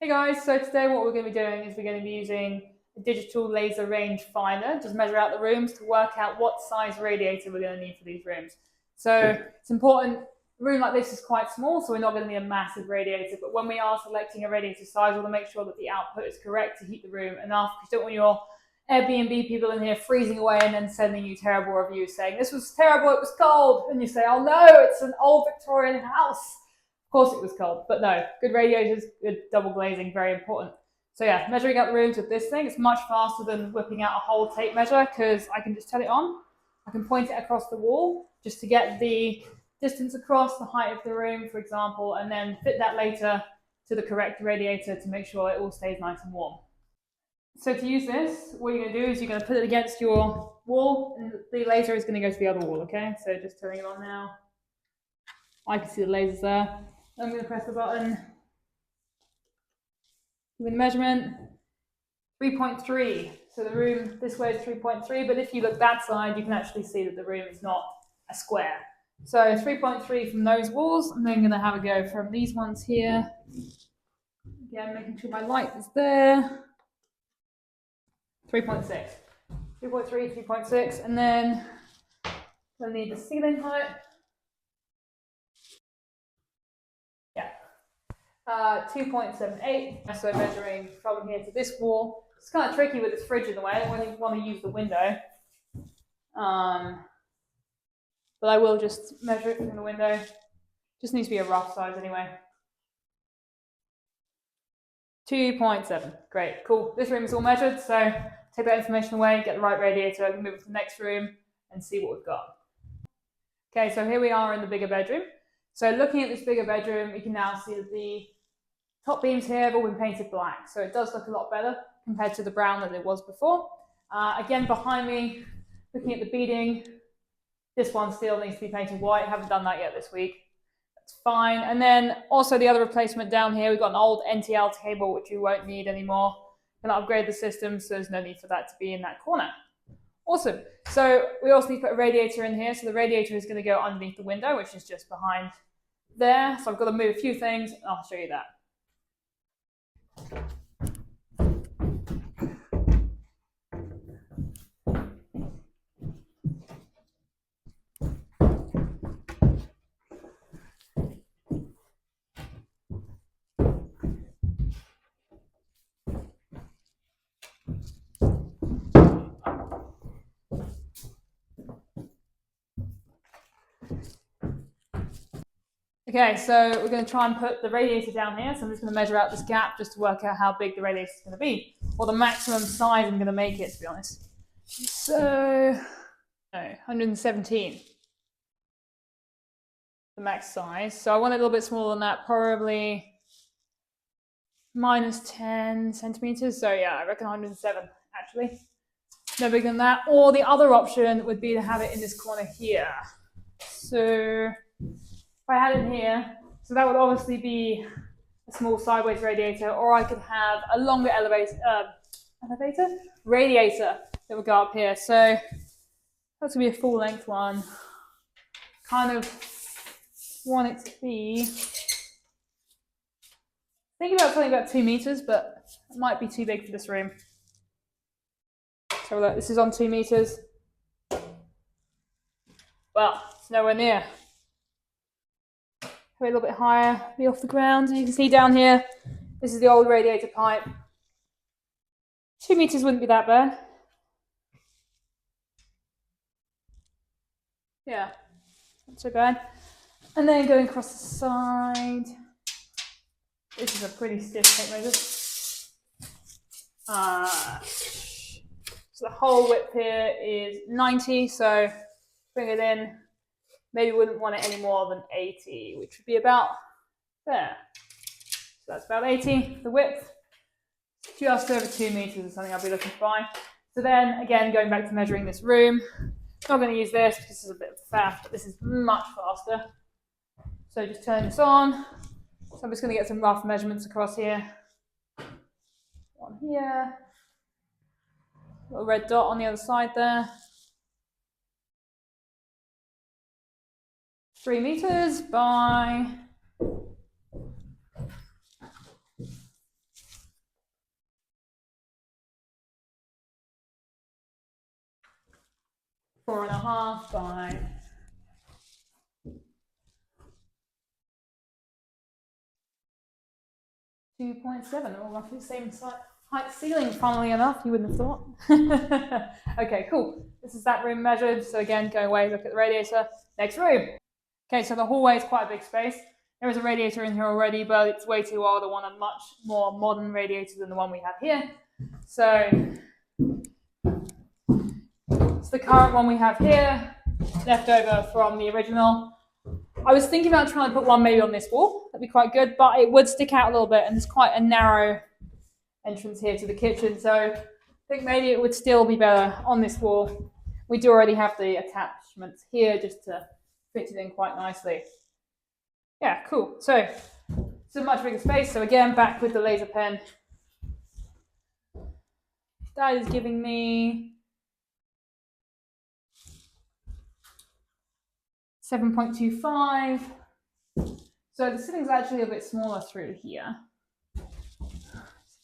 Hey guys, so today what we're going to be doing is we're going to be using a digital laser range finder, just measure out the rooms to work out what size radiator we're going to need for these rooms. So it's important, a room like this is quite small, so we're not going to need a massive radiator, but when we are selecting a radiator size, we want to make sure that the output is correct to heat the room enough, because you don't want your Airbnb people in here freezing away and then sending you terrible reviews saying, this was terrible, it was cold, and you say, oh no, it's an old Victorian house. Of course it was cold, but no, good radiators, good double glazing, very important. So yeah, measuring out the rooms with this thing, it's much faster than whipping out a whole tape measure because I can just turn it on. I can point it across the wall just to get the distance across, the height of the room, for example, and then fit that later to the correct radiator to make sure it all stays nice and warm. So to use this, what you're going to do is you're going to put it against your wall, and the laser is going to go to the other wall, okay? So just turning it on now. I can see the lasers there. I'm going to press the button. Give me the measurement, 3.3. So the room this way is 3.3, but if you look that side, you can actually see that the room is not a square. So 3.3 from those walls. I'm then going to have a go from these ones here. Again, making sure my light is there. 3.6. 3.3, 3.6, and then we'll need the ceiling height. 2.78. So measuring from here to this wall. It's kind of tricky with this fridge in the way when you want to use the window. But I will just measure it from the window. Just needs to be a rough size anyway. 2.7. Great, cool. This room is all measured, so take that information away, get the right radiator, and move it to the next room and see what we've got. Okay, so here we are in the bigger bedroom. So looking at this bigger bedroom, you can now see that the top beams here have all been painted black, so it does look a lot better compared to the brown that it was before. Again, behind me, looking at the beading, this one still needs to be painted white. I haven't done that yet this week. That's fine. And then also the other replacement down here, we've got an old NTL cable, which you won't need anymore. I'm going to upgrade the system, so there's no need for that to be in that corner. Awesome. So we also need to put a radiator in here. So the radiator is going to go underneath the window, which is just behind there. So I've got to move a few things, and I'll show you that. Okay, so we're going to try and put the radiator down here. So I'm just going to measure out this gap just to work out how big the radiator is going to be, or the maximum size I'm going to make it, to be honest. So, no, 117, the max size. So I want it a little bit smaller than that, probably minus 10 centimeters. So yeah, I reckon 107 actually. No bigger than that. Or the other option would be to have it in this corner here. So if I had it here, so that would obviously be a small sideways radiator, or I could have a longer radiator that would go up here. So that's gonna be a full length one. Kind of want it to be, thinking about something about 2 meters, but it might be too big for this room. So look, this is on 2 meters. Well, it's nowhere near. A little bit higher, be off the ground. As you can see down here, this is the old radiator pipe. 2 meters wouldn't be that bad. Yeah, not so bad. And then going across the side, this is a pretty stiff tape measure. So the whole width here is 90, so bring it in. Maybe wouldn't want it any more than 80, which would be about there. So that's about 80, the width. Just over 2 meters is something I'll be looking to buy. So then, again, going back to measuring this room, not going to use this because this is a bit of faff, but this is much faster. So just turn this on. So I'm just going to get some rough measurements across here. One here. Little red dot on the other side there. 3 meters by 4.5 by 2.7, all roughly the same height ceiling, funnily enough, you wouldn't have thought. Okay, cool. This is that room measured. So again, go away, look at the radiator. Next room. Okay, so the hallway is quite a big space. There is a radiator in here already, but it's way too old. I want a much more modern radiator than the one we have here. So it's the current one we have here, left over from the original. I was thinking about trying to put one maybe on this wall. That'd be quite good, but it would stick out a little bit, and there's quite a narrow entrance here to the kitchen. So I think maybe it would still be better on this wall. We do already have the attachments here just to fit it in quite nicely. Yeah, cool. So it's a much bigger space. So again, back with the laser pen. That is giving me 7.25. So the ceiling's actually a bit smaller through here.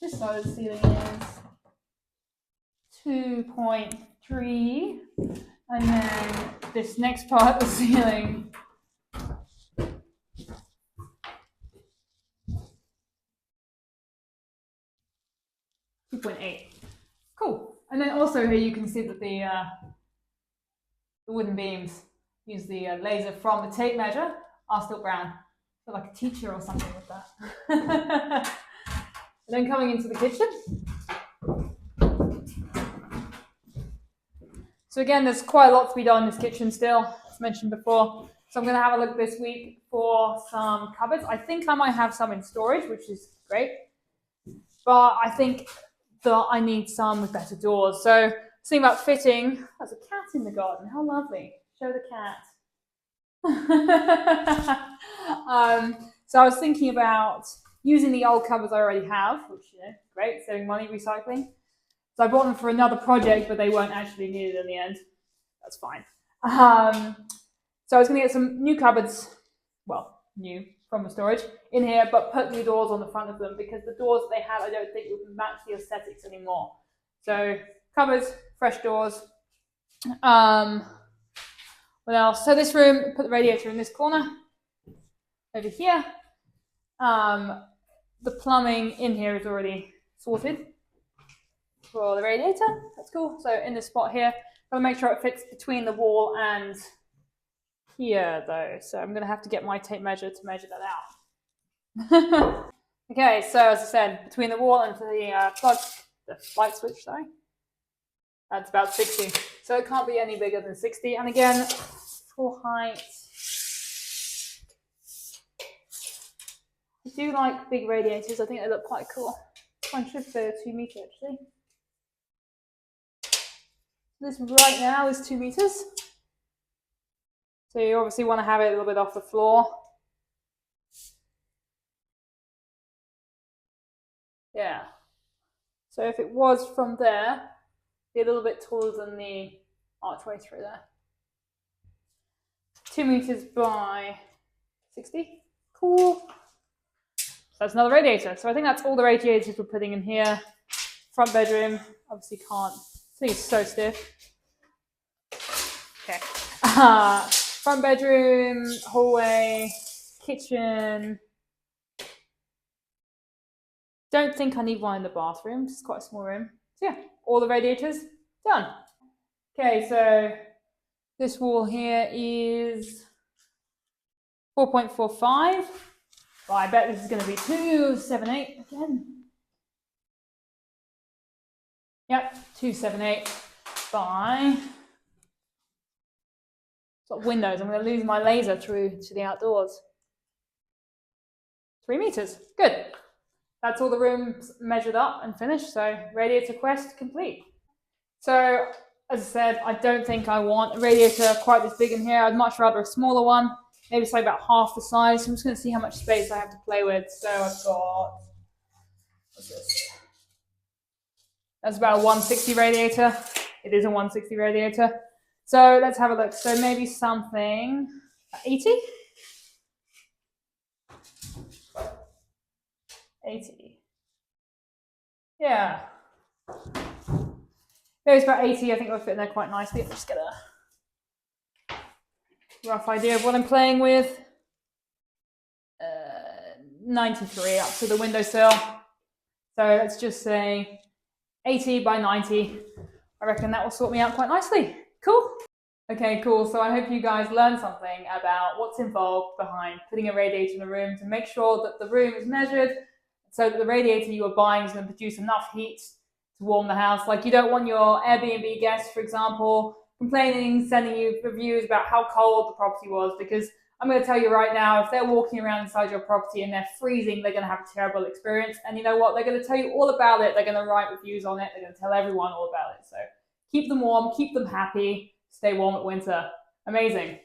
This side of the ceiling is 2.3, and then this next part of the ceiling 2.8. Cool. And then also here you can see that the wooden beams use the laser from the tape measure are still brown. I feel like a teacher or something with that. And then coming into the kitchen. So again, there's quite a lot to be done in this kitchen still, as mentioned before. So I'm going to have a look this week for some cupboards. I think I might have some in storage, which is great. But I think that I need some with better doors. So thinking about fitting, there's a cat in the garden. How lovely. Show the cat. So I was thinking about using the old cupboards I already have, which, great, saving money, recycling. So I bought them for another project, but they weren't actually needed in the end. That's fine. So I was going to get some new cupboards, well, new from the storage, in here, but put new doors on the front of them because the doors that they had, I don't think would match the aesthetics anymore. So cupboards, fresh doors. What else? So this room, put the radiator in this corner, over here. The plumbing in here is already sorted for the radiator. That's cool. So in this spot here, I'll make sure it fits between the wall and here though. So I'm going to have to get my tape measure to measure that out. Okay, so as I said, between the wall and the plug, the light switch, sorry, that's about 60. So it can't be any bigger than 60. And again, for height, I do like big radiators. I think they look quite cool. I should say 2 meters actually. This right now is 2 meters. So you obviously want to have it a little bit off the floor. Yeah. So if it was from there, be a little bit taller than the archway through there. 2 meters by 60. Cool. So that's another radiator. So I think that's all the radiators we're putting in here. Front bedroom, obviously can't. I think it's so stiff. Okay. Front bedroom, hallway, kitchen. Don't think I need one in the bathroom. It's quite a small room. So yeah, all the radiators done. Okay, so this wall here is 4.45. Well, I bet this is going to be 278 again. Yep, 278 by sort of windows. I'm going to lose my laser through to the outdoors. 3 meters. Good. That's all the rooms measured up and finished. So radiator quest complete. So as I said, I don't think I want a radiator quite this big in here. I'd much rather a smaller one. Maybe it's like about half the size. So I'm just going to see how much space I have to play with. So I've got, what's this? That's about a 160 radiator. It is a 160 radiator. So let's have a look. So maybe something 80? 80. Yeah. Maybe it's about 80. I think it'll fit in there quite nicely. I'm just gonna rough idea of what I'm playing with. 93 up to the windowsill. So let's just say 80 by 90. I reckon that will sort me out quite nicely. Cool. Okay, cool. So I hope you guys learned something about what's involved behind putting a radiator in a room to make sure that the room is measured so that the radiator you are buying is going to produce enough heat to warm the house. Like, you don't want your Airbnb guests, for example, complaining, sending you reviews about how cold the property was, because I'm going to tell you right now, if they're walking around inside your property and they're freezing, they're going to have a terrible experience. And you know what? They're going to tell you all about it. They're going to write reviews on it. They're going to tell everyone all about it. So keep them warm, keep them happy, stay warm at winter. Amazing.